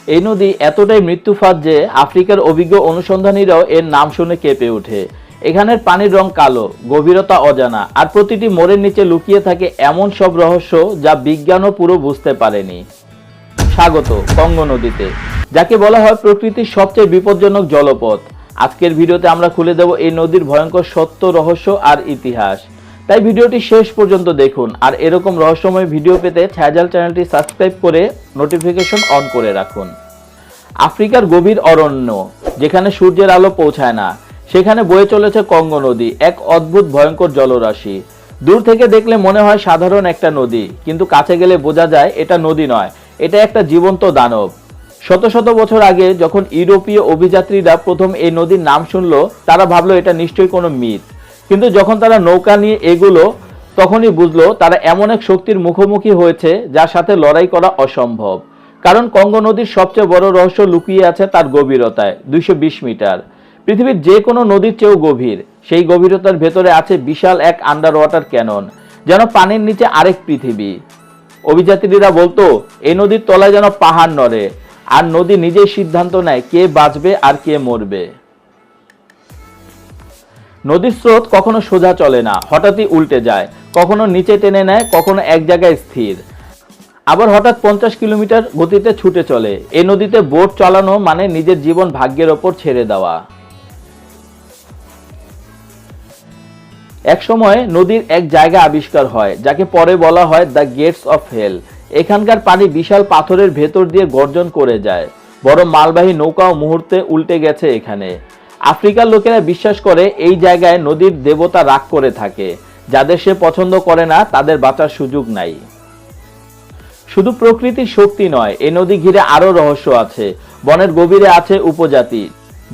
এই নদী এতটাই মৃত্যুফাত যে আফ্রিকার অভিজ্ঞ অনুসন্ধানীরাও এর নাম শুনে কেঁপে ওঠে। এখানের পানির রং কালো, গভীরতা অজানা, আর প্রতিটি মোড়ের নিচে লুকিয়ে থাকে এমন সব রহস্য যা বিজ্ঞানও পুরো বুঝতে পারেনি। স্বাগত কঙ্গো নদীতে, যাকে বলা হয় প্রকৃতির সবচেয়ে বিপজ্জনক জলপথ। আজকের ভিডিওতে আমরা খুলে দেব এই নদীর ভয়ঙ্কর সত্য, রহস্য আর ইতিহাস। তাই ভিডিওটি শেষ পর্যন্ত দেখুন, আর এরকম রহস্যময় ভিডিও পেতে ছায়াজাল চ্যানেলটি সাবস্ক্রাইব করে নোটিফিকেশন অন করে রাখুন। আফ্রিকার গভীর অরণ্য, যেখানে সূর্যের আলো পৌঁছায় না, সেখানে বয়ে চলেছে কঙ্গো নদী, এক অদ্ভুত ভয়ঙ্কর জলরাশি। দূর থেকে দেখলে মনে হয় সাধারণ একটা নদী, কিন্তু কাছে গেলে বোঝা যায় এটা নদী নয়, এটা একটা জীবন্ত দানব। শত শত বছর আগে যখন ইউরোপীয় অভিযাত্রীরা প্রথম এই নদীর নাম শুনলো, তারা ভাবলো এটা নিশ্চয়ই কোনো মিথ। কিন্তু যখন তারা নৌকা নিয়ে এগুলো, তখনই বুঝলো তারা এমন এক শক্তির মুখোমুখি হয়েছে যার সাথে লড়াই করা অসম্ভব। কারণ কঙ্গো নদীর সবচেয়ে বড় রহস্য লুকিয়ে আছে তার গভীরতায়, 220 মিটার। পৃথিবীর যে কোনো নদীর চেয়েও গভীর। সেই গভীরতার ভেতরে আছে বিশাল এক আন্ডার ওয়াটার ক্যানন, যেন পানির নিচে আরেক পৃথিবী। অভিযাত্রীরা বলতো এই নদীর তলায় যেন পাহাড় নড়ে, আর নদী নিজেই সিদ্ধান্ত নেয় কে বাঁচবে আর কে মরবে। নদীর স্রোত কখনো সোজা চলে না, হঠাৎই উল্টে যায়, কখনো নিচে টেনে নেয়, কখনো এক জায়গায় স্থির, আবার হঠাৎ 50 কিলোমিটার গতিতে ছুটে চলে। এই নদীতে বোট চালানো মানে নিজের জীবন ভাগ্যের ওপর ছেড়ে দেওয়া। এক সময় নদীর এক জায়গা আবিষ্কার হয়, যাকে পরে বলা হয় দ্য গেটস অফ হেল। এখানকার পানি বিশাল পাথরের ভেতর দিয়ে গর্জন করে যায়। বড় মালবাহী নৌকাও মুহূর্তে উল্টে গেছে এখানে। আফ্রিকার লোকেরা বিশ্বাস করে এই জায়গায় নদীর দেবতা রাগ করে থাকে, যাদের সে পছন্দ করে না তাদের বাঁচার সুযোগ নাই। শুধু প্রকৃতির শক্তি নয়, এই নদী ঘিরে আরো রহস্য আছে। বনের গভীরে আছে উপজাতি,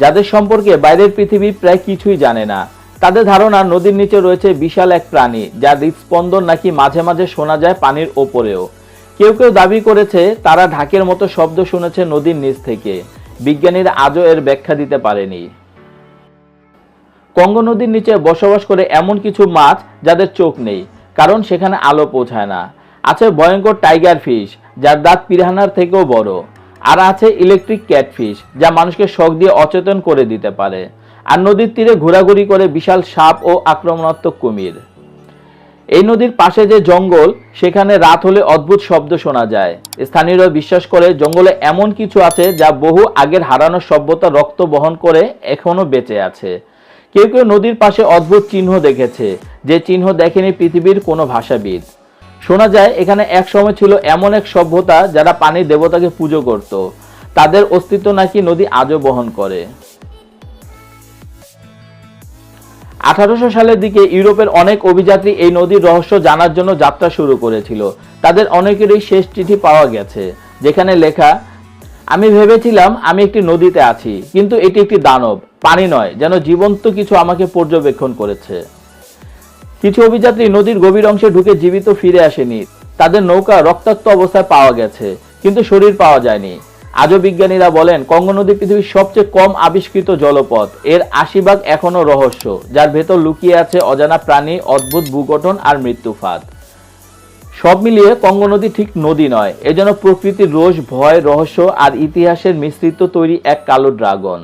যাদের সম্পর্কে বাইরের পৃথিবী প্রায় কিছুই জানে না। তাদের ধারণা নদীর নিচে রয়েছে বিশাল এক প্রাণী, যার হৃদস্পন্দন নাকি মাঝে মাঝে শোনা যায় পানির ওপরেও। কেউ কেউ দাবি করেছে তারা ঢাকের মতো শব্দ শুনেছে নদীর নিচ থেকে। বিজ্ঞানীরা আজও এর ব্যাখ্যা দিতে পারেনি। কঙ্গো নদীর নিচে বসবাস করে এমন কিছু মাছ যাদের চোখ নেই, কারণ সেখানে আলো পৌঁছায় না। আছে ভয়ঙ্কর টাইগার ফিশ, যার দাঁত পিরানহার থেকেও বড়। আর আছে ইলেকট্রিক ক্যাটফিশ, যা মানুষকে শক দিয়ে অচেতন করে দিতে পারে। আর নদীর তীরে ঘোরাঘুরি করে বিশাল সাপ ও আক্রমণাত্মক কুমির। এই নদীর পাশে যে জঙ্গল, সেখানে রাত হলে অদ্ভুত শব্দ শোনা যায়। স্থানীয়রা বিশ্বাস করে জঙ্গলে এমন কিছু আছে যা বহু আগের হারানো সভ্যতা রক্ত বহন করে এখনো বেঁচে আছে। কেউ কেউ নদীর পাশে অদ্ভুত চিহ্ন দেখেছে, যে চিহ্ন দেখেনি পৃথিবীর কোনো ভাষাবিদ। শোনা যায় এখানে এক সময় ছিল এমন এক সভ্যতা যারা পানির দেবতাকে পুজো করত। তাদের অস্তিত্ব নাকি নদী আজও বহন করে। 1800 সালের দিকে ইউরোপের অনেক অভিযাত্রী এই নদীর রহস্য জানার জন্য যাত্রা শুরু করেছিল। তাদের অনেকেরই শেষ চিঠি পাওয়া গেছে, যেখানে লেখা, আমি ভেবেছিলাম আমি একটি নদীতে আছি, কিন্তু এটি একটি দানব, পানি নয়, যেন জীবন্ত কিছু আমাকে পর্যবেক্ষণ করেছে। কিছু অভিযাত্রী নদীর গভীর অংশে ঢুকে জীবিত ফিরে আসেনি। তাদের নৌকা রক্তাক্ত অবস্থায় পাওয়া গেছে, কিন্তু শরীর পাওয়া যায়নি। আজও বিজ্ঞানীরা বলেন কঙ্গো নদী পৃথিবীর সবচেয়ে কম আবিষ্কৃত জলপথ। এর 80 ভাগ এখনো রহস্য, যার ভেতর লুকিয়ে আছে অজানা প্রাণী, অদ্ভুত ভূগঠন আর মৃত্যুফাত। সব মিলিয়ে কঙ্গো নদী ঠিক নদী নয়, এজন্য প্রকৃতির রোষ, ভয়, রহস্য আর ইতিহাসের মিশ্রিত তৈরি এক কালো ড্রাগন।